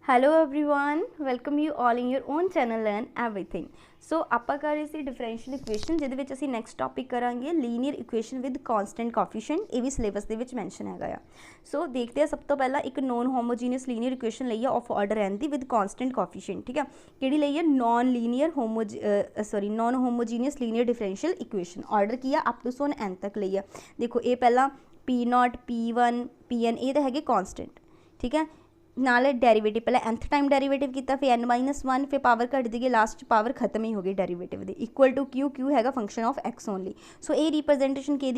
Hello everyone, welcome you all in your own channel learn everything. So ਆਪਾਂ ਕਰ ਰਹੇ ਸੀ डिफरेंशियल इक्वेशन ਜਿਹਦੇ ਵਿੱਚ ਅਸੀਂ ਨੈਕਸਟ ਟੌਪਿਕ ਕਰਾਂਗੇ linear equation with constant coefficient. ਇਹ ਵੀ ਸਿਲੇਬਸ ਦੇ ਵਿੱਚ ਮੈਂਸ਼ਨ ਹੈਗਾ ਆ। ਸੋ ਦੇਖਦੇ ਆ, ਸਭ ਤੋਂ ਪਹਿਲਾਂ ਇੱਕ ਨੋਨ ਹੋਮੋਜੀਨੀਅਸ ਲੀਨੀਅਰ ਇਕੁਏਸ਼ਨ ਲਈ ਆ ਆਫ ਆਰਡਰ n ਦੀ ਵਿਦ ਕਾਂਸਟੈਂਟ ਕੋਫੀਸ਼ੀਐਂਟ। ਠੀਕ ਹੈ, ਕਿਹੜੀ ਲਈ ਹੈ? Non homogeneous linear differential equation. Order की है अप टू सोन n तक ਲਈ है। देखो ये पहला P0 P1 Pn ये तो है कॉन्सटेंट। ठीक है, नाले डेरीवेटिव पहले nth टाइम डेरीवेटिव किया, फिर n-1, फिर पावर घट दी गई, लास्ट पावर खत्म ही हो गई डेरीवेटिव की। इक्वल टू क्यू हैगा फंक्शन ऑफ x ओनली। सो ये रिप्रजेंटेशन कि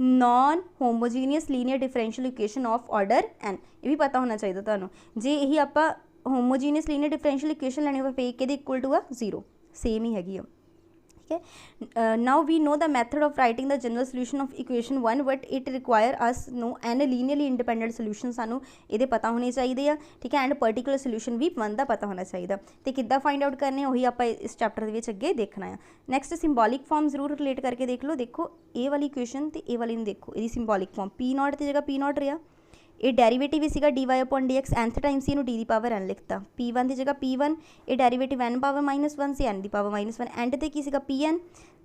non homogeneous linear differential equation of order n। ये भी पता होना चाहिए तुहानू। जे यही आप होमोजीनियस लीनियर डिफरेंशियल इक्वेशन लैनी पे कि इक्वल टू आ 0, सेम ही हैगी। ठीक है, now we know the method of writing the general solution of equation 1, but it require us know n linearly independent solution सानू ये पता होने चाहिए। ठीक है, एंड पर्टिकुलर सोल्यूशन भी 1 का पता होना चाहिए। तो किद्दां फाइंड आउट करने वही आप इस चैप्टर के अगे देखना है। नैक्सट सिंबॉलिक फॉर्म जरूर रिलेट करके देख लो। देखो ये वाली इक्वेशन तो ये वाली देखो, ये सिंबॉलिक फॉर्म P0 की जगह P0 रहा, ये डेरीवेटिव ही सीगा dy/dx, nth टाइम से इन्हों d की पावर n लिखता। P1 की जगह P1, ये डेरीवेटिव n पावर -1 से n की पावर -1, एंड ते की सीगा Pn।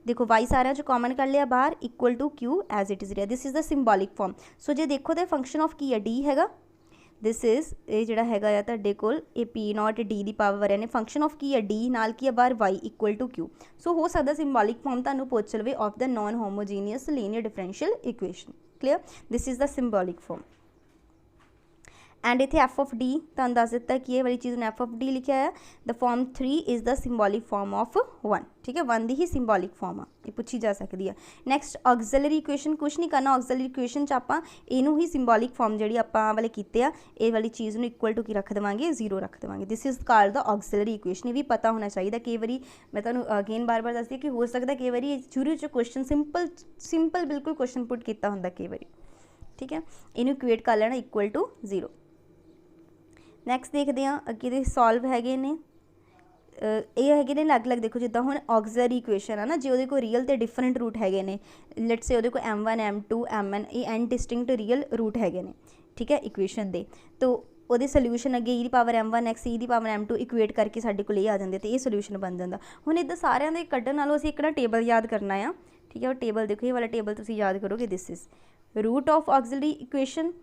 देखो y सारे जो कॉमन कर लिया बाहर, equal to q as it is रहा। This is the symbolic form. So जो देखो तो फंक्शन ऑफ की है d हैगा, दिस इज़ ये जोड़ा हैगा या तुहाडे कोल ये P0 d की पावर n, फंक्शन ऑफ की है d नाल की है बाहर y इक्वल टू क्यू। सो हो सकता सिंबॉलिक फॉर्म तुहानूं पुछ लवे of the non homogeneous linear differential equation. Clear, this is the symbolic form. And इतने एफ ऑफ डी तुहानूं दस दिता कि ये वाली चीज़ ने एफ ऑफ डी लिखा है। The form 3 is the symbolic form of 1। ठीक है, 1 की ही सिंबॉलिक फॉर्म आ, ये पूछी जा सकती है। नैक्सट ऑक्सिलरी इक्वेशन, कुछ नहीं करना। ऑक्सिलरी इक्वेशन च आपां इनू ही सिंबॉलिक फॉर्म जी आपां वाले कीते आ, ये वाली चीज़ नूं इक्वल टू की रख देवांगे, 0 रख देवांगे। This is called the auxiliary equation. ये भी पता होना चाहिए। कई बार मैं तुहानूं अगेन बार बार दसदी कि हो सकता कई बार शुरू च क्वेश्चन सिंपल बिल्कुल क्वेश्चन पुट किया होंदा कई बार। ठीक है, इनू इक्वेट कर लेना इक्वल टू 0। नैक्सट देखते हैं अगे दे सॉल्व हैगे ने, ये हैगे ने अलग अलग। देखो जिदा हुण ऑक्सिलरी इक्वेशन है ना, जो वो रियल तो डिफरेंट रूट हैगे ने, लेट्स से वो M1 M2 Mn ये n डिस्टिंक्ट रियल रूट हैगे ने। ठीक है, इक्वेशन दे तो वो सोल्यूशन अगे e की पावर M1x e की पावर M2 इक्वेट करके साडे कोल आ जाते, तो ये सोल्यूशन बन जाता। हुण इदां सारिਆਂ ਦੇ ਕੱਢਣ नालों असीं एक ना टेबल याद करना है। ठीक है, और टेबल देखो ये वाला टेबल तुसीं याद करोगे, this is root of auxiliary equation.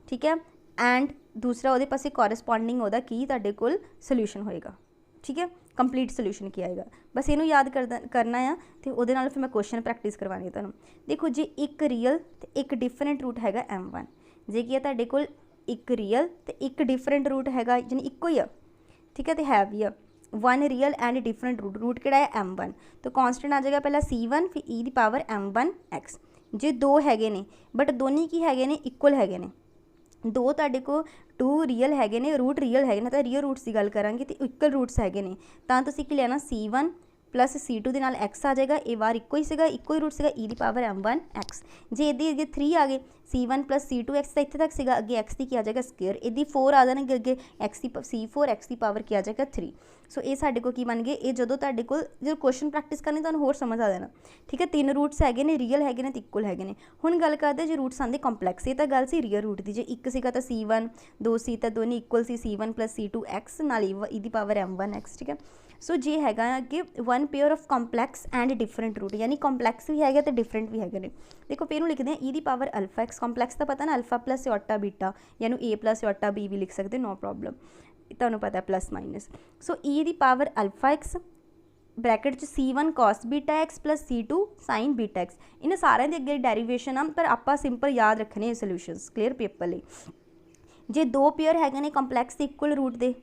ठीक है, एंड दूसरा वो पासे कॉरस्पॉन्डिंग वह की तुहाडे कोल सोल्यूशन होएगा। ठीक है, कंप्लीट सोल्यूशन किया आएगा। बस इनू याद करना है, तो वो फिर मैं क्वेश्चन प्रैक्टिस करवानी है तुहानूं। देखो जी एक रियल तो एक डिफरेंट रूट हैगा M1, जे कि तुहाडे कोल एक रियल तो एक डिफरेंट रूट हैगा, यानी इक्को ही आ। ठीक है, तो है भी आ 1 real and different root. Root किहड़ा है M1, तो कॉन्सटेंट आ जाएगा पहला C1 फिर e की पावर M1x। जे दो हैगे ने बट दोनों की हैगे ने इक्वल हैगे ने, दो तुहाडे को 2 रियल हैगे ने, रूट रियल हैगे ने, तो रियल रूट्स की गल करांगे तो इक्वल रूट्स हैगे ने, तो तुसीं की लेना C1 प्लस C2 के नाल x आ जाएगा। ये बार इक्को ही सीगा, इक्को ही रूट सीगा e की पावर M1x। जे इहदे अगे 3 आ गए, C1 प्लस C2x तो इत्थे तक सीगा, अगे x की क्या आ जाएगा स्केयर, इहदी 4 आ जाएंगे अगे x की C4 x की पावर क्या आ जाएगा 3। सो ये साडे को की बन गए, ये जदों तुहाडे कोल जो क्वेश्चन प्रैक्टिस करनी तुहानूं होर समझ आ जाना। ठीक है, 3 रूट्स हैगे ने, रियल हैगे ने, इक्वल हैगे ने। हुण गल करदे जे रूट्स आंदे कंपलैक्स, ये तो गल सी रियल रूट की। जे एक सीगा तो C1, 2 सी तो दोनों इक्वल सी, C1 प्लस C2x नाल e की पावर M1x। ठीक है, सो जे हैगा कि 1 pair of complex and different root, यानी कॉम्पलैक्स भी है तो डिफरेंट भी है। देखो फिर लिखते हैं e की पावर अल्फा x, कॉम्पलैक्स का पता ना अल्फा प्लस योटा बीटा, यानी a प्लस योटा b भी लिख सकते, नो प्रॉब्लम, तुहानूं पता है प्लस माइनस। सो e की पावर अल्फा x ब्रैकेट च C1 cos beta x plus C2 sign beta x. इन्हें सारे अगे डेरीवेशन आ, पर आप सिंपल याद रखने सोल्यूशनस क्लीयर पेपर लिए। जे दो पेयर है ने कंपलैक्स इक्वल रूट दे,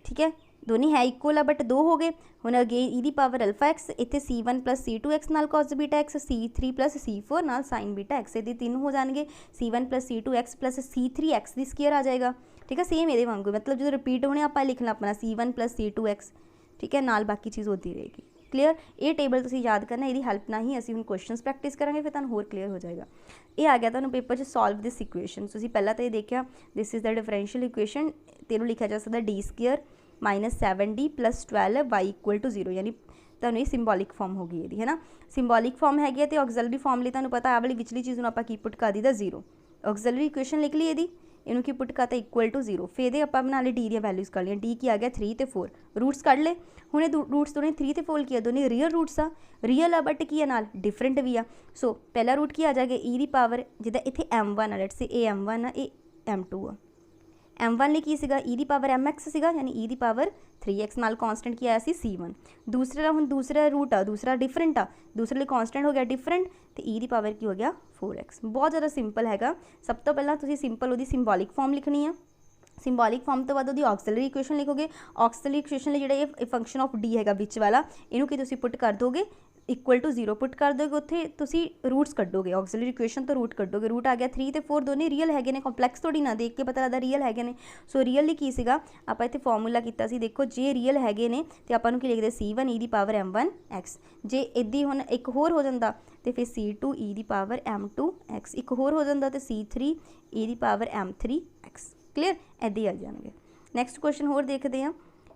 ठीक है, दोनों है इक्वल है बट 2 हो गए। हुण अगे e की पावर अल्फा एक्स, इतने C1 प्लस C2x नाल cos beta x, C3 plus C4 नाल साइन बीटा एक्स, ये 3 हो जाएंगे। C1 plus C2x plus C3x की स्केयर आ जाएगा। ठीक है, सेम ये वांगू, मतलब जो रिपीट होने आप लिखना अपना C1 प्लस C2x। ठीक है, नाल बाकी चीज़ होती रहेगी। क्लीयर, ये टेबल तुसीं याद करना, ये हेल्प ना ही असीं हुण क्वेश्चनस प्रैक्टिस करांगे, फिर तुहानूं होर क्लीयर हो जाएगा। ये आ गया तुहानूं पेपर 'च सॉल्व दिस इक्वेशन। तुसीं पहला तो ये देखिया, this is the differential equation, तेनों लिखा जा सकता d² -7d plus 12 y equal to 0, यानी तुहानूं ये सिंबॉलिक फॉर्म होगी ये, है ना। सिंबॉलिक फॉर्म हैगी तो ऑक्सिलरी फॉर्म लिए तुहानूं पता आ वाली विचली चीज़ नूं आपां की पुट कर दीदा 0। ऑक्सिलरी इक्वेशन लिख ली ये ਇਹਨੂੰ ਕੀ ਪੁੱਟ ਕਰਤਾ ਇਕੁਅਲ ਟੂ 0। ਫਿਰ ਇਹਦੇ ਆਪਾਂ ਬਣਾ ਲਏ ਡੀ ਦੀਆਂ ਵੈਲਿਊਜ਼ ਕਰ ਲਈਆਂ, ਡੀ ਕੀ ਆ ਗਿਆ 3 ਤੇ 4, ਰੂਟਸ ਕੱਢ ਲਏ। ਹੁਣ ਇਹ ਰੂਟਸ ਦੋਨੇ 3 ਤੇ 4 ਕੀ ਆ, ਦੋਨੇ ਰੀਅਲ ਰੂਟਸ ਆ, ਰੀਅਲ ਆ ਬਟ ਕੀ ਆ ਨਾਲ ਡਿਫਰੈਂਟ ਵੀ ਆ। ਸੋ ਪਹਿਲਾ ਰੂਟ ਕੀ ਆ ਜਾਏਗਾ e ਦੀ ਪਾਵਰ, ਜਿੱਦਾਂ ਇੱਥੇ m1 ਆ, ਲੈਟਸ ਸੇ ਇਹ m1 ਆ, ਇਹ m2 ਆ। m1 ਲਈ ਕੀ ਸੀਗਾ e ਦੀ ਪਾਵਰ mx ਸੀਗਾ, ਯਾਨੀ e ਦੀ ਪਾਵਰ 3x, ਨਾਲ ਕੌਂਸਟੈਂਟ ਕੀ ਆਇਆ ਸੀ c1। ਦੂਸਰਾ ਹੁਣ ਦੂਸਰਾ ਰੂਟ ਆ, ਦੂਸਰਾ ਡਿਫਰੈਂਟ ਆ, ਦੂਸਰੇ ਲਈ ਕੌਂਸਟੈਂਟ ਹੋ ਗਿਆ ਡਿਫਰੈਂਟ, ਤੇ e ਦੀ ਪਾਵਰ ਕੀ ਹੋ ਗਿਆ 4x। ਬਹੁਤ ਜ਼ਿਆਦਾ ਸਿੰਪਲ ਹੈਗਾ। ਸਭ ਤੋਂ ਪਹਿਲਾਂ ਤੁਸੀਂ ਸਿੰਪਲ ਉਹਦੀ ਸਿੰਬੋਲਿਕ ਫਾਰਮ ਲਿਖਣੀ ਆ, ਸਿੰਬੋਲਿਕ ਫਾਰਮ ਤੋਂ ਬਾਅਦ ਉਹਦੀ ਆਕਸੀਲਰੀ ਇਕੁਏਸ਼ਨ ਲਿਖੋਗੇ। ਆਕਸੀਲਰੀ ਇਕੁਏਸ਼ਨ ਲਈ ਜਿਹੜਾ ਇਹ ਫੰਕਸ਼ਨ ਆਫ ਡੀ ਹੈਗਾ ਵਿੱਚ ਵਾਲਾ, ਇਹਨੂੰ ਕੀ ਤੁਸੀਂ ਪੁੱਟ ਕਰ ਦੋਗੇ ਇਕੁਅਲ ਟੂ 0 ਪੁੱਟ ਕਰ ਦੋਗੇ, ਉੱਥੇ ਤੁਸੀਂ ਰੂਟਸ ਕੱਢੋਗੇ, ਆਕਸੀਲਰੀ ਇਕੁਏਸ਼ਨ ਤੋਂ ਰੂਟ ਕੱਢੋਗੇ। ਰੂਟ ਆ ਗਿਆ 3 ਤੇ 4, ਦੋਨੇ ਰੀਅਲ ਹੈਗੇ ਨੇ, ਕੰਪਲੈਕਸ ਥੋੜੀ ਨਾ ਦੇਖ ਕੇ ਪਤਾ ਲੱਗਦਾ ਰੀਅਲ ਹੈਗੇ ਨੇ। ਸੋ ਰੀਅਲ ਲਈ ਕੀ ਸੀਗਾ, ਆਪਾਂ ਇੱਥੇ ਫਾਰਮੂਲਾ ਕੀਤਾ ਸੀ, ਦੇਖੋ ਜੇ ਰੀਅਲ ਹੈਗੇ ਨੇ ਤੇ ਆਪਾਂ ਨੂੰ ਕੀ ਲਿਖਦੇ c1 e ਦੀ ਪਾਵਰ m1x। ਜੇ ਇੱਦੀ ਹੁਣ ਇੱਕ ਹੋਰ ਹੋ ਜਾਂਦਾ ਤੇ ਫਿਰ c2 e ਦੀ ਪਾਵਰ m2x, ਇੱਕ ਹੋਰ ਹੋ ਜਾਂਦਾ ਤੇ c3 e ਦੀ ਪਾਵਰ m3x। ਕਲੀਅਰ, ਇੱਦਾਂ ਹੀ ਆ ਜਾਣਗੇ। ਨੈਕਸਟ ਕੁਐਸਚਨ ਹੋਰ ਦੇਖਦੇ ਹਾਂ।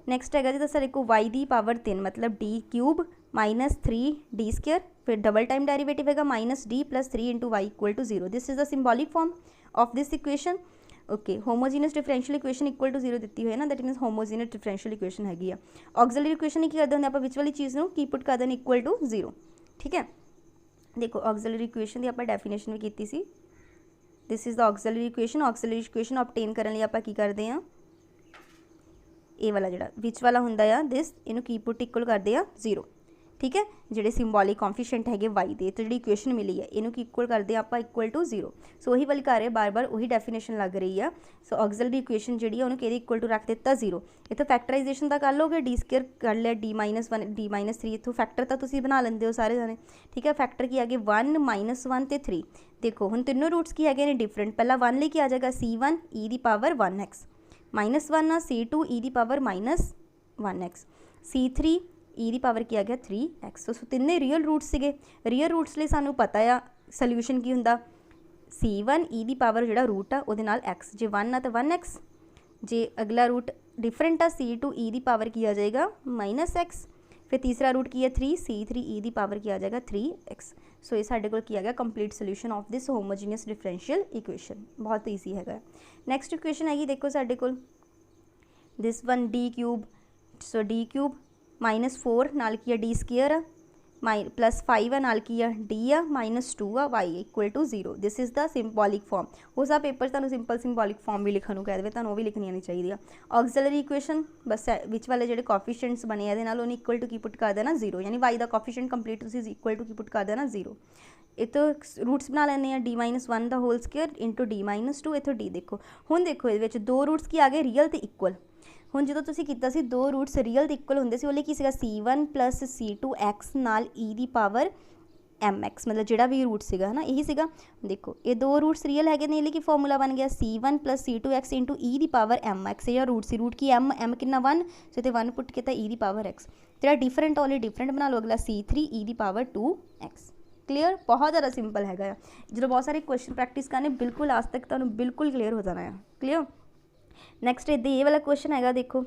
ਨੈਕਸਟ ਹੈਗਾ ਜੀ ਸਾਡੇ ਕੋਲ y ਦੀ ਪਾਵਰ 3 ਮਤਲਬ d cube minus 3d square, ਫਿਰ ਡਬਲ ਟਾਈਮ ਡੈਰੀਵੇਟਿਵ ਹੈਗਾ minus d plus 3 into y equal to 0। This is the symbolic form of this equation. Okay, homogeneous differential equation equal to 0 ਦਿੱਤੀ ਹੋਈ ਹੈ ਨਾ, that means homogeneous differential equation ਹੈਗੀ ਆ। ਆਕਸੀਲਰੀ equation ਕੀ ਕਰਦੇ ਹੁੰਦੇ ਆਪਾਂ, ਵਿੱਚ ਵਾਲੀ ਚੀਜ਼ ਨੂੰ ਕੀ ਪੁੱਟ ਕਰ ਦਿੰਦੇ ਇਕੁਅਲ ਟੂ 0। ਠੀਕ ਹੈ, ਦੇਖੋ ਆਕਸੀਲਰੀ ਇਕੁਏਸ਼ਨ ਦੀ ਆਪਾਂ ਡੈਫੀਨੇਸ਼ਨ ਵੀ ਕੀਤੀ ਸੀ। This is the auxiliary equation. Auxiliary equation obtain ਕਰਨ ਲਈ ਆਪਾਂ ਕੀ ਕਰਦੇ ਹਾਂ, ਇਹ ਵਾਲਾ ਜਿਹੜਾ ਵਿੱਚ ਵਾਲਾ ਹੁੰਦਾ ਆ ਦਿਸ, ਇਹਨੂੰ ਕੀ ਪੁੱਟ ਇਕੁਅਲ ਕਰਦੇ ਆ 0। ਠੀਕ ਹੈ, ਜਿਹੜੇ ਸਿੰਬੋਲਿਕ ਕੋਫੀਸ਼ੀਐਂਟ ਹੈਗੇ y ਦੇ, ਤੇ ਜਿਹੜੀ ਇਕੁਏਸ਼ਨ ਮਿਲੀ ਹੈ ਇਹਨੂੰ ਕੀ ਇਕੁਅਲ ਕਰਦੇ ਆ ਆਪਾਂ ਇਕੁਅਲ ਟੂ 0। ਸੋ ਉਹੀ ਵਾਲੀ ਕਰ ਰਹੇ ਬਾਰ ਉਹੀ ਡੈਫੀਨੇਸ਼ਨ ਲੱਗ ਰਹੀ ਆ। ਸੋ ਆਕਸੀਲਰੀ ਇਕੁਏਸ਼ਨ ਜਿਹੜੀ ਆ ਉਹਨੂੰ ਕਿਹਦੇ ਇਕੁਅਲ ਟੂ ਰੱਖ ਦਿੱਤਾ 0। ਇੱਥੋਂ ਫੈਕਟਰਾਈਜੇਸ਼ਨ ਤਾਂ ਕਰ ਲਓਗੇ, ਡੀ ਸਕੇਅਰ ਕਰ ਲਿਆ d ਮਾਈਨਸ 1 d ਮਾਈਨਸ 3, ਇੱਥੋਂ ਫੈਕਟਰ ਤਾਂ ਤੁਸੀਂ ਬਣਾ ਲੈਂਦੇ ਹੋ ਸਾਰੇ ਜਾਣੇ। ਠੀਕ ਹੈ, ਫੈਕਟਰ ਕੀ ਹੈਗੇ 1 ਮਾਈਨਸ 1 ਤੇ 3। ਦੇਖੋ ਹੁਣ ਤਿੰਨੋਂ ਰੂਟਸ ਕੀ ਹੈਗੇ ਨੇ ਡਿਫਰੈਂਟ। ਪਹਿਲਾਂ 1 ਲਈ ਕੀ ਆ ਜਾਏਗਾ c1 e ਦੀ ਪਾਵਰ 1x, ਮਾਈਨਸ 1 ਆ c2 e ਦੀ power minus 1x, c3 e ਦੀ ਪਾਵਰ ਕੀ ਆ ਗਿਆ 3x। ਸੋ ਤਿੰਨੇ ਰੀਅਲ ਰੂਟਸ ਸੀਗੇ। ਰੀਅਲ ਰੂਟਸ ਲਈ ਸਾਨੂੰ ਪਤਾ ਆ ਸੋਲਿਊਸ਼ਨ ਕੀ ਹੁੰਦਾ, c1 e ਦੀ ਪਾਵਰ ਜਿਹੜਾ ਰੂਟ ਆ ਉਹਦੇ ਨਾਲ x, ਜੇ 1 ਆ ਤਾਂ 1x, ਜੇ ਅਗਲਾ ਰੂਟ ਡਿਫਰੈਂਟ ਆ c2 e ਦੀ ਪਾਵਰ ਕੀ ਆ ਜਾਏਗਾ ਮਾਈਨਸ x, ਫਿਰ ਤੀਸਰਾ ਰੂਟ ਕੀ ਹੈ 3, c3 e ਦੀ ਪਾਵਰ ਕੀ ਆ ਜਾਏਗਾ 3x। ਸੋ ਇਹ ਸਾਡੇ ਕੋਲ ਕੀ ਆ ਗਿਆ complete solution of this homogeneous differential equation. ਬਹੁਤ ਈਜ਼ੀ ਹੈਗਾ। ਨੈਕਸਟ ਇਕੁਏਸ਼ਨ ਹੈਗੀ ਦੇਖੋ ਸਾਡੇ ਕੋਲ this one d cube, so d cube minus 4 ਨਾਲ ਕੀ ਆ d ਸਕੇਅਰ ਆ, प्लस 5 है नाल की डी आ माइनस 2 आ Y equal to 0। This is the symbolic form. हो सकता पेपर तुहानूं सिंपल सिंबॉलिक फॉर्म भी लिखण नूं कह देवे, तुहानूं वो भी लिखनी नहीं चाहिए। ऑक्सिलरी इक्वेशन बस विच वाले जिहड़े कॉफिशेंट्स बने इहदे नाल उहनूं इक्वल टू की पुट कर देना 0, यानी वाई दा कॉफिशेंट कंप्लीट तुसीं इक्वल टू की पुट कर देना 0। इतों रूट्स बना लैंदे आ d माइनस 1 दा whole square into d minus 2, इतों d देखो हुण देखो इहदे विच दो रूट्स की आ गए रियल ते इक्वल। ਹੁਣ ਜਦੋਂ ਤੁਸੀਂ ਕੀਤਾ ਸੀ ਦੋ ਰੂਟਸ ਰੀਅਲ ਦੇ ਇਕੁਅਲ ਹੁੰਦੇ ਸੀ, ਉਹਲੇ ਕੀ ਸੀਗਾ c1 ਪਲੱਸ c2x ਨਾਲ e ਦੀ ਪਾਵਰ mx, ਮਤਲਬ ਜਿਹੜਾ ਵੀ ਰੂਟ ਸੀਗਾ ਹੈ ਨਾ ਇਹੀ ਸੀਗਾ। ਦੇਖੋ ਇਹ ਦੋ ਰੂਟਸ ਰੀਅਲ ਹੈਗੇ ਨੇ, ਇਹ ਲਈ ਕੀ ਫਾਰਮੂਲਾ ਬਣ ਗਿਆ c1 plus c2x into e ਦੀ ਪਾਵਰ mx। ਜਿਹੜਾ ਰੂਟ ਸੀ ਰੂਟ ਕੀ m ਕਿੰਨਾ 1, ਸੋ ਇੱਥੇ 1 ਪੁੱਟ ਕੀਤਾ e ਦੀ ਪਾਵਰ x। ਜਿਹੜਾ ਡਿਫਰੈਂਟ ਉਹਲੇ ਡਿਫਰੈਂਟ ਬਣਾ ਲਓ ਅਗਲਾ c3 e ਦੀ ਪਾਵਰ 2x। ਕਲੀਅਰ, ਬਹੁਤ ਜ਼ਿਆਦਾ ਸਿੰਪਲ ਹੈਗਾ ਆ। ਜਦੋਂ ਬਹੁਤ ਸਾਰੇ ਕੁਐਸਚਨ ਪ੍ਰੈਕਟਿਸ ਕਰਨੇ ਬਿਲਕੁਲ ਅੱਜ ਤੱਕ ਤੁਹਾਨੂੰ ਬਿਲਕੁਲ ਕਲੀਅਰ ਹੋ ਜਾਣਾ ਆ। ਕਲੀਅਰ। ਨੈਕਸਟ ਇੱਦਾਂ ਇਹ ਵਾਲਾ ਕੁਐਸਚਨ ਹੈਗਾ, ਦੇਖੋ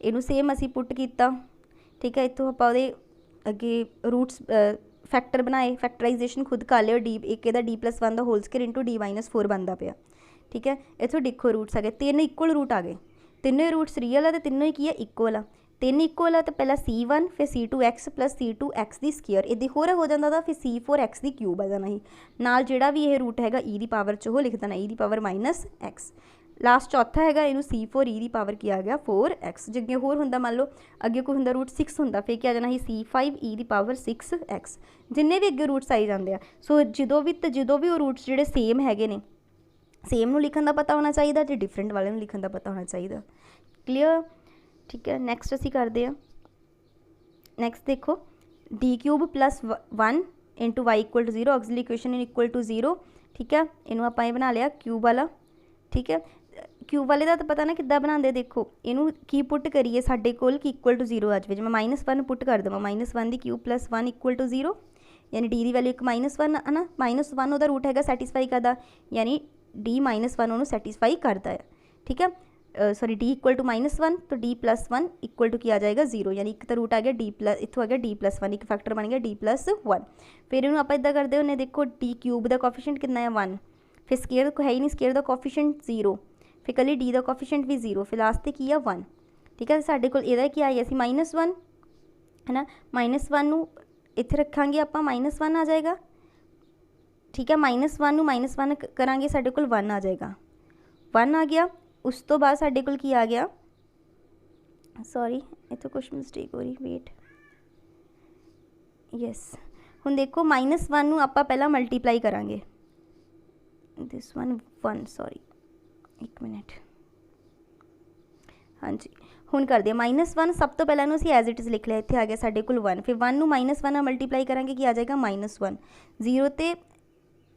ਇਹਨੂੰ ਸੇਮ ਅਸੀਂ ਪੁੱਟ ਕੀਤਾ, ਠੀਕ ਹੈ। ਇੱਥੋਂ ਆਪਾਂ ਉਹਦੇ ਅੱਗੇ ਰੂਟਸ ਫੈਕਟਰ ਬਣਾਏ, ਫੈਕਟਰਾਈਜੇਸ਼ਨ ਖੁਦ ਕਰ ਲਿਓ। ਡੀ ਇੱਕ ਇਹਦਾ d+1 ਦਾ ਹੋਲ ਸਕੇਅਰ ਇੰਟੂ d-4 ਬਣਦਾ ਪਿਆ, ਠੀਕ ਹੈ। ਇੱਥੋਂ ਦੇਖੋ ਰੂਟਸ ਆ ਗਏ, ਤਿੰਨ ਇਕੁਅਲ ਰੂਟ ਆ ਗਏ, ਤਿੰਨੇ ਰੂਟਸ ਰੀਅਲ ਆ ਅਤੇ ਤਿੰਨੋਂ ਹੀ ਕੀ ਆ ਇਕੁਅਲ ਆ। ਤਿੰਨ ਇਕੁਅਲ ਆ ਤਾਂ ਪਹਿਲਾਂ c1 ਫਿਰ c2x ਪਲੱਸ c2x ਦੀ ਸਕੇਅਰ, ਇੱਦਾਂ ਹੋਰ ਹੋ ਜਾਂਦਾ ਤਾਂ ਫਿਰ c4x ਦੀ ਕਿਊਬ ਆ ਜਾਣਾ ਸੀ। ਨਾਲ ਜਿਹੜਾ ਵੀ ਇਹ ਰੂਟ ਹੈਗਾ e ਦੀ ਪਾਵਰ 'ਚ ਉਹ ਲਿਖ ਦੇਣਾ e ਦੀ ਪਾਵਰ ਮਾਈਨਸ x। ਲਾਸਟ ਚੌਥਾ ਹੈਗਾ ਇਹਨੂੰ c4 e ਦੀ ਪਾਵਰ ਕੀ ਆ ਗਿਆ 4x। ਜੇ ਅੱਗੇ ਹੋਰ ਹੁੰਦਾ ਮੰਨ ਲਓ ਅੱਗੇ ਕੋਈ ਹੁੰਦਾ ਰੂਟ 6 ਹੁੰਦਾ, ਫਿਰ ਕੀ ਆ ਜਾਣਾ ਸੀ c5 e ਦੀ ਪਾਵਰ 6x। ਜਿੰਨੇ ਵੀ ਅੱਗੇ ਰੂਟਸ ਆਈ ਜਾਂਦੇ ਆ, ਸੋ ਜਦੋਂ ਵੀ ਉਹ ਰੂਟਸ ਜਿਹੜੇ ਸੇਮ ਹੈਗੇ ਨੇ, ਸੇਮ ਨੂੰ ਲਿਖਣ ਦਾ ਪਤਾ ਹੋਣਾ ਚਾਹੀਦਾ ਤੇ ਡਿਫਰੈਂਟ ਵਾਲੇ ਨੂੰ ਲਿਖਣ ਦਾ ਪਤਾ ਹੋਣਾ ਚਾਹੀਦਾ। ਕਲੀਅਰ, ਠੀਕ ਹੈ। ਨੈਕਸਟ ਅਸੀਂ ਕਰਦੇ ਹਾਂ, ਨੈਕਸਟ ਦੇਖੋ d cube plus 1 into y equal to 0, auxiliary equation in equal to 0, ਠੀਕ ਹੈ। ਇਹਨੂੰ ਆਪਾਂ ਇਹ ਬਣਾ ਲਿਆ ਕਿਊਬ ਵਾਲਾ, ਠੀਕ ਹੈ। ਕਿਊਬ ਵਾਲੇ ਦਾ ਤਾਂ ਪਤਾ ਨਾ ਕਿੱਦਾਂ ਬਣਾਉਂਦੇ, ਦੇਖੋ ਇਹਨੂੰ ਕੀ ਪੁੱਟ ਕਰੀਏ ਸਾਡੇ ਕੋਲ ਕਿ ਇਕੁਅਲ ਟੂ 0 ਅੱਜ ਵਿੱਚ ਮੈਂ -1 ਪੁੱਟ ਕਰ ਦੇਵਾਂ, -1 ਦੀ ਕਿਊਬ ਪਲੱਸ 1 ਇਕੁਅਲ ਟੂ 0, ਯਾਨੀ ਡੀ ਦੀ ਵੈਲਿਊ ਇੱਕ -1 ਹੈ ਨਾ, -1 ਉਹਦਾ ਰੂਟ ਹੈਗਾ ਸੈਟੀਸਫਾਈ ਕਰਦਾ, ਯਾਨੀ d-1 ਉਹਨੂੰ ਸੈਟੀਸਫਾਈ ਕਰਦਾ ਹੈ, ਠੀਕ ਹੈ। ਸੌਰੀ d ਇਕੁਅਲ ਟੂ -1 ਤਾਂ d+1 ਇਕੁਅਲ ਟੂ ਕੀ ਆ ਜਾਏਗਾ 0, ਯਾਨੀ ਇੱਕ ਤਾਂ ਰੂਟ ਆ ਗਿਆ ਇੱਥੋਂ ਆ ਗਿਆ d+1, ਇੱਕ ਫੈਕਟਰ ਬਣ ਗਿਆ d+1। ਫਿਰ ਇਹਨੂੰ ਆਪਾਂ ਇੱਦਾਂ ਕਰਦੇ ਹੁੰਦੇ, ਦੇਖੋ d ਕਿਊਬ ਦਾ ਕੋਫੀਸ਼ੀਐਂਟ ਕਿੰਨਾ ਹੈ 1, ਫਿਰ ਸਕੇਅਰ ਹੈ ਹੀ ਨਹੀਂ, ਸਕੇਅਰ ਦਾ ਕੋਫੀਸ਼ੀਐਂਟ 0, फिर कली डी का कोफिशिएंट भी 0, फिर लास्ट ते की आ 1। ठीक है, साडे कोल इहदा की आ गया सी -1 है ना। -1 नूं इत्थे रखांगे आपां -1 आ जाएगा। ठीक है, -1 नूं -1 करांगे साडे कोल 1 आ जाएगा, 1 आ गया। उस तो बाद साडे कोल की आ गया, सॉरी इत्थे कुछ मिस्टेक हो रही, वेट यस। हुण देखो -1 नूं आपां पहलां मल्टीप्लाई करांगे, दिस वन 1, सॉरी एक मिनट, हाँ जी हुण कर दिया। -1 सब तो पहले असीं एज इट इज़ लिख लिया, इत्थे आ गया साडे कोल 1, फिर 1 नूं -1 नाल मल्टीप्लाई करांगे कि आ जाएगा -1, 0 ते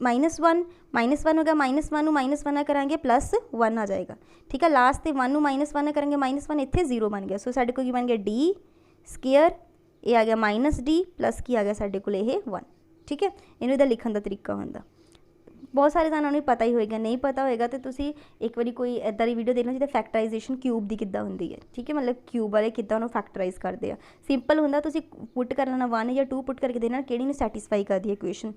-1 हो गया, -1 नूं -1 करांगे +1 आ जाएगा। ठीक है, लास्ट ते 1 नूं -1 करांगे -1 इत्थे 0 बन गया। सो साडे कोल की बन गया डी स्केयर, ये आ गया -d प्लस की आ गया साडे कोल ये 1। ठीक है, इनू इहदा लिखण दा तरीका हुंदा। बहुत सारे तुहानूं पता ही होएगा, नहीं पता होएगा तो तुसीं एक बारी कोई इदां दी वीडियो देखना जिहदे फैक्टराइजेशन क्यूब दी किद्दां हुंदी है। ठीक है, मतलब क्यूब वाले किद्दां उहनूं फैक्टराइज करदे आ। सिंपल हुंदा, तुसीं पुट कर लेना 1 या 2 पुट करके देना किहड़ी नूं सैटिस्फाई करदी है इक्वेशन।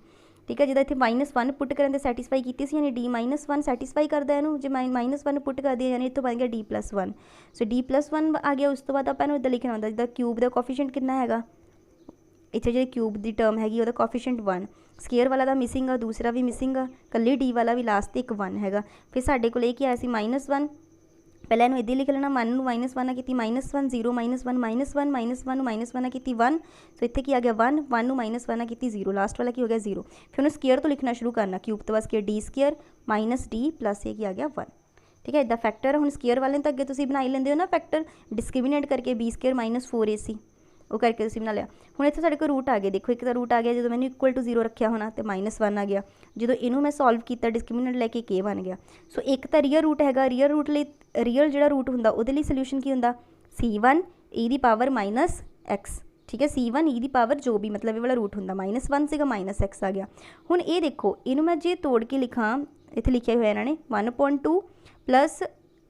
ठीक है, जिद्दां इत्थे -1 पुट करन ते सैटिस्फाई कीती सी, यानी डी -1 सैटिस्फाई करदा इहनूं। जे -1 पुट कर दिया यानी इत्थों बन गया d+1। सो d+1 आ गया। उस तो बाद आपां इहनूं इदां लिखना हुंदा जिद्दां क्यूब दा कोफिशिएंट कितना हैगा, इत्थे जिहड़ी क्यूब दी टर्म हैगी उहदा कोफिशिएंट 1, स्केयर वाला दा मिसिंग आ, दूसरा भी मिसिंग आ, कल्ली डी वाला भी लास्ट ते एक 1 हैगा। फिर साडे कोल की आया सी -1, पहले इहनूं इदां लिख लेना, 1 नूं -1 कीती -1, 0 -1 -1 -1 नूं -1 कीती 1, सो इत्थे की आ गया 1, 1 नूं -1 कीती 0, लास्ट वाला की हो गया 0। फिर उन्हें स्केयर तो लिखना शुरू करना, क्यूब तो बाद square D square -d plus ये की आ गया 1। ठीक है, इदा फैक्टर हुण स्केयर वाले तो अगे तुसीं बनाई लैंदे हो ना फैक्टर, डिस्क्रिमिनेट करके b स्केयर -4ac वो करके तुसीं बना लिया। हुण इत्थे साडे कोल रूट आ गए, देखो एक तो रूट आ गया जो मैंने इक्वल टू 0 रखा होना तो -1 आ गया, जो इनू मैं सॉल्व किया डिस्क्रिमिनेट लैके के बन गया। सो एक तो रियल रूट हैगा, रियल रूट लई रियल जिहड़ा रूट हुंदा उहदे लई सोल्यूशन की हुंदा c1 e the power -x। ठीक है, c1 e दी पावर जो भी मतलब ये वाला रूट हुंदा -1 सीगा -x आ गया। हुण ये देखो इनू मैं जे तोड़ के लिखां, इत्थे लिखिया होया इन्हां ने 1/2 प्लस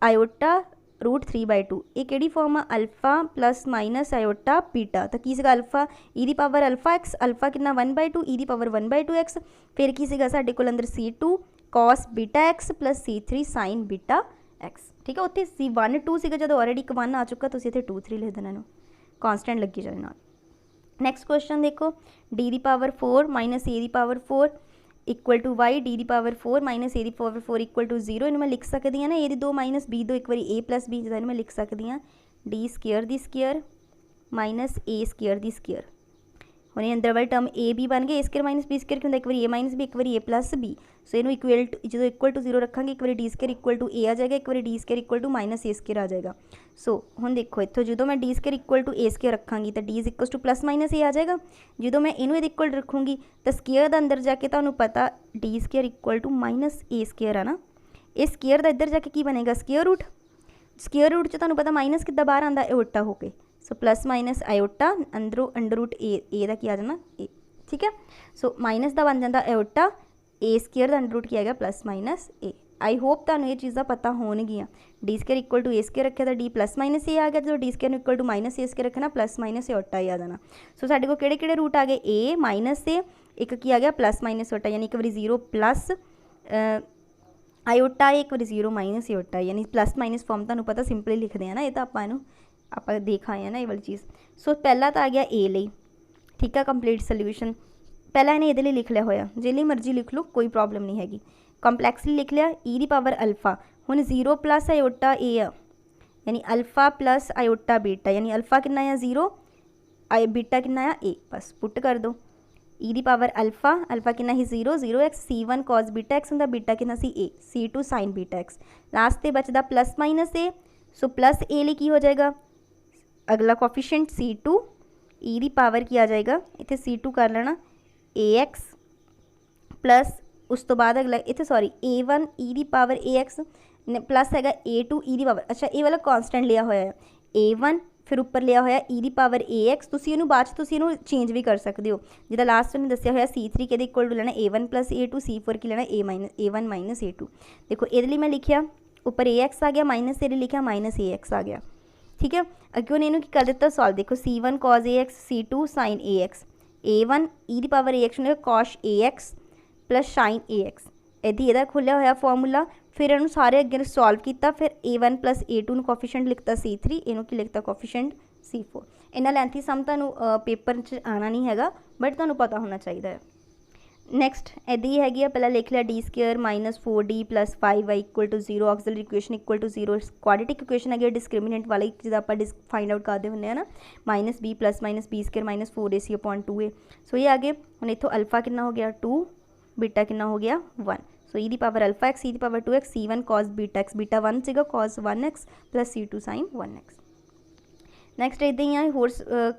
आयोटा √3/2, ये किहड़ी फॉर्म आ alpha plus minus iota beta. तो की सीगा अल्फा ई दी पावर अल्फा एक्स, अल्फा कितना 1/2 ई दी पावर 1/2 एक्स, फिर की सीगा साडे कोल अंदर c2 cos beta x plus c3 sign beta x. ठीक है, उत्थे c1 2 सीगा जदों ऑलरेडी एक 1 आ चुका, तुसीं इत्थे 2 3 लिख देना, इहनूं कॉन्सटेंट लगी जाए नाल। नैक्सट क्वेश्चन देखो, डी दी पावर 4 माइनस ए दी power 4 equal to Y, D दी पावर 4 माइनस ए दी पावर 4 इक्वल टू 0। इन्हूं मैं लिख सकती हाँ ना ए दी 2 माइनस बी 2 एक बार ए प्लस बी, जिदा मैं लिख सकती हाँ डी स्केयर दी स्केयर माइनस ए स्केयर दी स्केयर। हुणे अंदर वाली टर्म ए बी बन गए, ए स्केयर माइनस बी स्केयर क्यों, एक बार ए माइनस बी एक बार ए प्लस बी। सो इनू जो इक्वल टू 0 रखांगे एक बार d square equal to a आ जाएगा, एक बार d square equal to minus A square आ जाएगा। सो हुण देखो इत्थों जो मैं d square equal to a square रखांगी तो d is equal to plus minus a आ जाएगा। जो मैं इनू इहदे इक्वल रखूँगी तो स्केयर का अंदर जाके तुहानूं पता D square equal to minus A square है ना, ये स्केयर का इधर जाके की बनेगा स्केयर रूट। स्केयर रूट च तुहानूं पता माइनस किद्दां बाहर आंदा उल्टा होके, सो प्लस माइनस आयोटा अंदरों अंडर रूट ए दा की आ जाना ए। ठीक है, सो माइनस का बन जाता उल्टा ए स्केयर का अंडर रूट की आ गया plus minus a. I hope तुहानूं ये चीज़ां पता होणगियां। D square equal to a square रखे तो डी प्लस माइनस ए आ गया, जो d square equal to minus A square रखना प्लस माइनस ए उल्टा ही आ जाना। सो साडे कोल किहड़े किहड़े रूट आ गए, ए माइनस ए, एक की आ गया प्लस माइनस उल्टा, यानी एक बारी 0 प्लस आयोटा एक बारी 0 माइनस आयोटा, यानी प्लस माइनस फॉर्म तुहानूं पता सिंपली लिखते हैं ना, ये तो आप देख आए हैं ना ये वाली चीज़। सो पहला तो आ गया ए लई, ठीक है कंप्लीट सोल्यूशन। पहला इन्हें ये लिख लिया होया, जिहली मर्जी लिख लो कोई प्रॉब्लम नहीं हैगी। कंपलैक्सली लिख लिया ई दी पावर अल्फा, हुण 0 प्लस आयोटा ए आ, यानी अल्फा प्लस आयोटा बीटा, यानी अल्फा कितना आ 0 बीटा कितना आ ए, बस पुट कर दो ई दी पावर अल्फा, अल्फा कितना ही 0 0 x, c1 cos beta x हुंदा, बीटा कितना सी ए, c2 sign beta x, last ते बचदा प्लस माइनस ए। सो प्लस ए लिए की हो जाएगा अगला कोफिशिएंट c2 ई दी पावर की आ जाएगा, इत्थे c2 कर लेना ए एक्स प्लस उस तो बाद अगला इत्थे सॉरी a1 ई दी पावर ए एक्स प्लस हैगा a2 ई दी पावर, अच्छा ये वाला कॉन्सटेंट लिया होया है a1, फिर उपर लिया होया ई दी पावर ए एक्स, तुसीं इहनूं बाद च तुसीं इहनूं चेंज भी कर सकते हो, जिदा लास्ट ने दस्सिया होया c3 के इक्वल टू लेना a1 प्लस a2, c4 की लेना a1 माइनस a2। देखो ये लिए मैं लिखिया उपर ए एक्स आ गया, माइनस ए लिखा माइनस ए एक्स आ गया। ठीक है, अगे उन्हें की कर दिता सॉल्व, देखो c1 cos A X, c2 sine A X, a1 E दी power A X cos A X plus sine A X, ਇਹਦੀ ਇਹਦਾ ਖੁੱਲਿਆ ਹੋਇਆ ਫਾਰਮੂਲਾ, फिर इन्हू सारे अगे सॉल्व किया, फिर A1 + A2 कोफिशिएंट लिखता C3, इनू की लिखता कोफिशिएंट C4। इन्ना लेंथी सम तुहानू पेपर च आना नहीं हैगा, बट तुहानू पता होना चाहिए है। नैक्सट इदा ही हैगी, पहला लिख लिया D² - 4D + 5y = 0, auxiliary equation = 0, quadratic equation है डिस्क्रिमिनेंट वाली जिदा आप फाइंड आउट करते होंगे ना, -b + -b² - 4ac/2a। सो ये आ गए। हुण इत्थों अल्फा कितना हो गया 2, बीटा कितना हो गया 1। सो ई दी पावर अल्फा x, ई दी power 2x, C1 cos beta x, beta 1 सीगा cos 1x + C2 sin 1x। Next इदा ही है, होर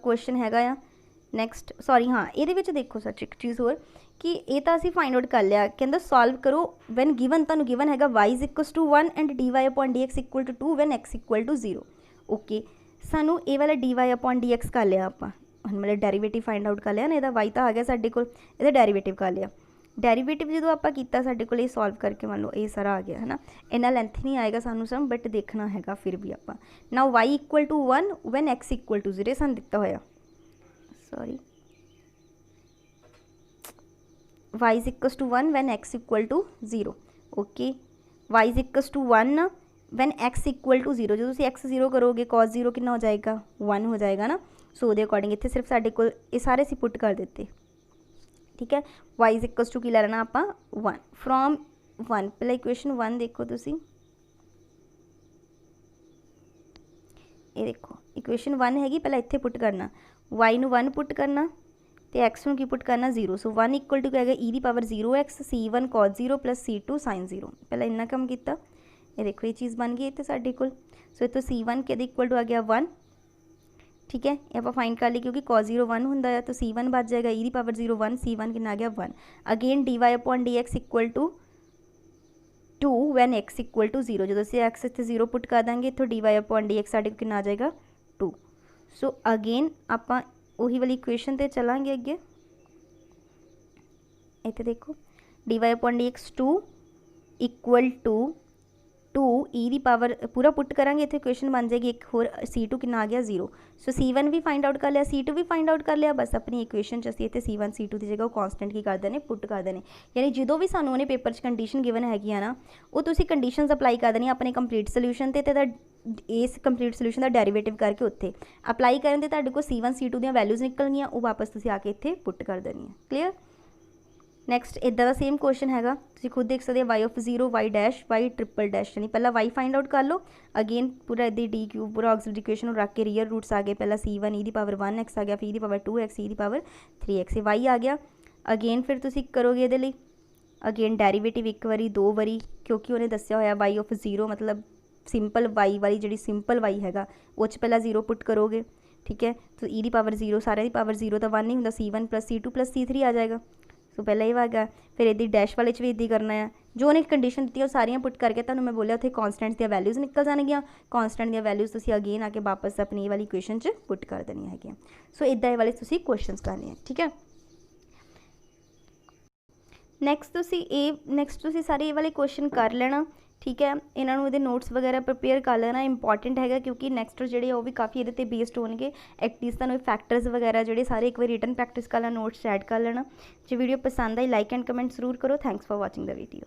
क्वेश्चन हैगा आ नैक्सट, सॉरी हाँ ये देखो सच एक चीज़ होर कि ये तो असीं फाइंड आउट कर लिया, कहता सॉल्व करो वैन गिवन, तुहानू गिवन हैगा y = 1 and dy/dx = 2 when x = 0। Okay, सानू ये वाला dy/dx कर लिया आपां, मतलब डेरीवेटिव फाइंड आउट कर लिया ना, इहदा y तो आ गया साडे कोल, इहदा डेरीवेटिव कर लिया। डेरीवेटिव जो आप किया साडे कोल ये सॉल्व करके मान लो ये सारा आ गया है ना, इन्ना लेंथ नहीं आएगा सानू सम, बट देखना हैगा फिर भी आप नाउ y = 1 वैन x = 0 सानू दिता होया, sorry y = 1 when x = 0। Okay, y = 1 when x = 0, जो तुम x 0 करोगे cos 0 कितना हो जाएगा 1 हो जाएगा ना। सो दे अकॉर्डिंग इतने सिर्फ साडे कोल ये सारे असीं पुट कर देते, ठीक है। y = की लै लेना आप 1 फ्रॉम 1, पहले इक्वेशन 1 देखो तुसी, ये देखो इक्वेशन 1 हैगी, पहले इत्थे पुट करना y नू 1 पुट करना तो x नू की पुट करना 0। सो 1 = क्या है e the power 0x, C1 cos 0 + C2 sin 0। पहले इन्ना कम किया, ये देखो ये चीज़ बन गई इतने साडे कोल। सो इतों C1 के इक्वल टू आ गया 1, ठीक है, ये आप फाइंड कर ली क्योंकि cos 0 1 होंदा है, तो C1 बच जाएगा e दी पावर 0 1, C1 कितना आ गया 1। अगेन dy/dx = 2 वैन x = 0, जो असीं x इत्थे 0 पुट कर देंगे, इत्थों dy/dx साडे को कितना आ जाएगा 2। सो अगेन आपां उही वाली इक्वेशन ते चलांगे अगे, इत्थे देखो dy/dx 2 = 2 e दी पावर पूरा पुट करांगे, इत्थे इक्वेशन बन जाएगी एक होर C2 कितना आ गया 0। सो C1 भी फाइंड आउट कर लिया, C2 भी फाइंड आउट कर लिया, बस अपनी इक्वेशन च असीं इत्थे C1 C2 की जगह कॉन्सटेंट की कर देने पुट कर देने, यानी जो भी सानू उन्हें पेपर च कंडीशन गिवन हैगी है ना, वो तुसीं कंडीशनस अपलाई कर देनी अपने कंप्लीट सोल्यूशन ते इस कंप्लीट सोल्यूशन का डेरीवेटिव करके उत्थे अपलाई करन ते तुहाडे कोल C1 C2 दी वैल्यूज़ निकलणगियां, वो वापस तुसीं आके इत्थे पुट कर देनी है। क्लीयर। नैक्सट इदा का सेम क्वेश्चन हैगा, तुसीं खुद देख सकते y of 0 y dash y triple dash, यानी पहला y फाइंड आउट कर लो, अगेन पूरा इदा d³ पूरा ऑक्सिलरी इक्वेशन रख के रियल रूट्स आ गए, पहला C1 e the power 1x आ गया, फिर e the power 2x, e the power 3x, y आ गया। अगेन फिर तुसीं करोगे इहदे लई अगेन डेरीवेटिव एक बारी दो बारी, क्योंकि उन्हें दस्सिया होया y of 0 मतलब सिंपल y वाली जी सिंपल y हैगा वो पहला 0 पुट करोगे, ठीक है। तो e दी पावर 0 सारे दी पावर 0 तो 1 नहीं होंदा, C1 + C2 + C3 आ जाएगा। सो पहला ही आ गया, फिर इदी डैश वाले भी इदा करना है, जो उन्हें कंडीशन दी सारियां पुट करके तुहानूं मैं बोलिया उत्थे कॉन्सटेंट दी वैल्यूज़ निकल जाएगियां, कॉन्सटेंट दी वैल्यूज़ तुसीं अगेन आके वापस अपनी ये वाली इक्वेशन च पुट कर देनी है। सो इदा ये वाले तुसीं क्वेश्चनस करने हैं, ठीक है। नैक्सट तुसीं सारे ये वाले क्वेश्चन कर लेना, ठीक है। इन्होंने ये नोट्स वगैरह प्रिपेयर कर लेना, इंपॉर्टेंट है क्योंकि नैक्सट जोड़े वो भी काफ़ी ये बेस्ड होंगे एक्टिविटीज़, तुहानूं फैक्टर्स वगैरह जोड़े सारे एक बार रिटन प्रैक्टिस कर लेना, नोट्स ऐड कर लेना। जो वीडियो पसंद आई लाइक एंड कमेंट जरूर करो। Thanks for watching the video.